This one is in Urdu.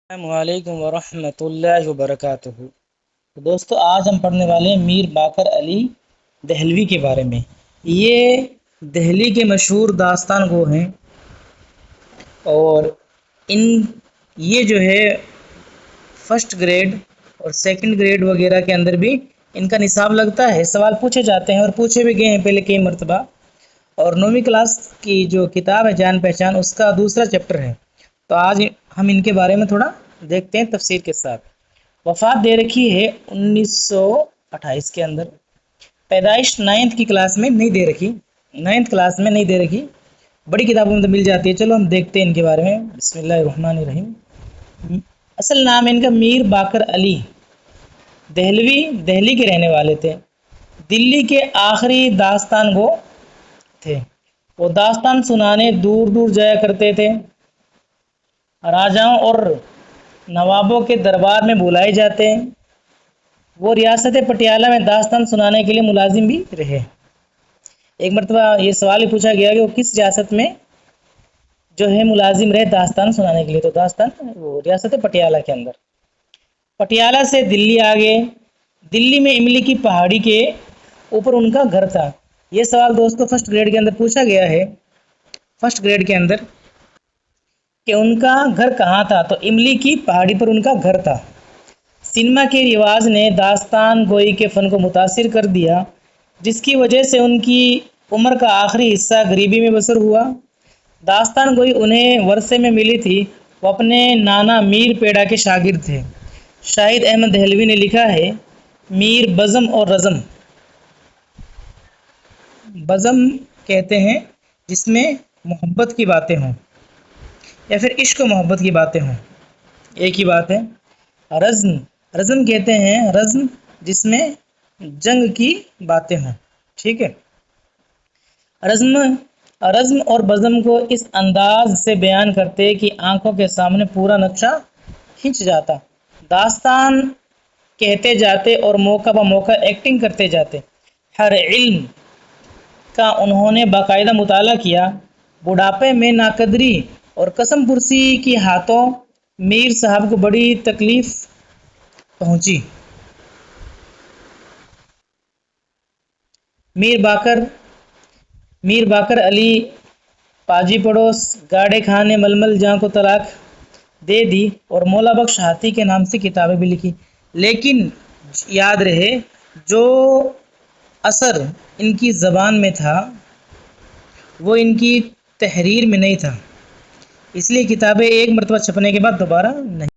السلام علیکم ورحمۃ اللہ وبرکاتہ۔ دوستو، آج ہم پڑھنے والے ہیں میر باقر علی دہلوی کے بارے میں۔ یہ دہلی کے مشہور داستان گو ہیں اور یہ جو ہے فرسٹ گریڈ اور سیکنڈ گریڈ وغیرہ کے اندر بھی ان کا نصاب لگتا ہے، سوال پوچھے جاتے ہیں اور پوچھے بھی گئے ہیں پہلے کئی مرتبہ۔ اور 9ویں کلاس کی جو کتاب ہے جان پہچان، اس کا دوسرا چیپٹر ہے، تو آج ہم ان کے بارے میں تھوڑا دیکھتے ہیں تفسیر کے ساتھ۔ وفات دے رکھی ہے 1928 کے اندر۔ پیدائش 9th کی کلاس میں نہیں دے رکھی، 9th کلاس میں نہیں دے رکھی، بڑی کتابوں میں تو مل جاتی ہے۔ چلو ہم دیکھتے ہیں ان کے بارے میں۔ بسم اللہ الرحمن الرحیم۔ اصل نام ان کا میر باقر علی دہلوی، دہلی کے رہنے والے تھے۔ دلی کے آخری داستان گو تھے۔ وہ داستان سنانے دور دور جایا کرتے تھے۔ راجاؤں اور نوابوں کے دربار میں بلائے جاتے ہیں۔ وہ ریاست پٹیالہ میں داستان سنانے کے لیے ملازم بھی رہے۔ ایک مرتبہ یہ سوال ہی پوچھا گیا کہ وہ کس ریاست میں جو ہے ملازم رہے داستان سنانے کے لیے، تو داستان وہ ریاست پٹیالہ کے اندر۔ پٹیالہ سے دلی آ گئے۔ دلی میں املی کی پہاڑی کے اوپر ان کا گھر تھا۔ یہ سوال دوستو فرسٹ گریڈ کے اندر پوچھا گیا ہے، فرسٹ گریڈ کے اندر، کہ ان کا گھر کہاں تھا، تو املی کی پہاڑی پر ان کا گھر تھا۔ سینما کے رواج نے داستان گوئی کے فن کو متاثر کر دیا، جس کی وجہ سے ان کی عمر کا آخری حصہ غریبی میں بسر ہوا۔ داستان گوئی انہیں ورثے میں ملی تھی۔ وہ اپنے نانا میر پیڑا کے شاگرد تھے۔ شاہد احمد دہلوی نے لکھا ہے، میر بزم اور رزم۔ بزم کہتے ہیں جس میں محبت کی باتیں ہوں یا پھر عشق و محبت کی باتیں ہوں، ایک ہی بات ہے۔ رزم، رزم کہتے ہیں رزم جس میں جنگ کی باتیں ہوں، ٹھیک ہے۔ رزم اور بزم کو اس انداز سے بیان کرتے کہ آنکھوں کے سامنے پورا نقشہ کھنچ جاتا۔ داستان کہتے جاتے اور موقع بہ موقع ایکٹنگ کرتے جاتے۔ ہر علم کا انہوں نے باقاعدہ مطالعہ کیا۔ بڑھاپے میں ناقدری اور قسم پرسی کی ہاتھوں میر صاحب کو بڑی تکلیف پہنچی۔ میر باقر علی پاجی پڑوس گاڑے خان نے ململ جاں کو طلاق دے دی اور مولا بخش ہاتھی کے نام سے کتابیں بھی لکھی، لیکن یاد رہے جو اثر ان کی زبان میں تھا وہ ان کی تحریر میں نہیں تھا، اس لیے کتابیں ایک مرتبہ چھپنے کے بعد دوبارہ نہیں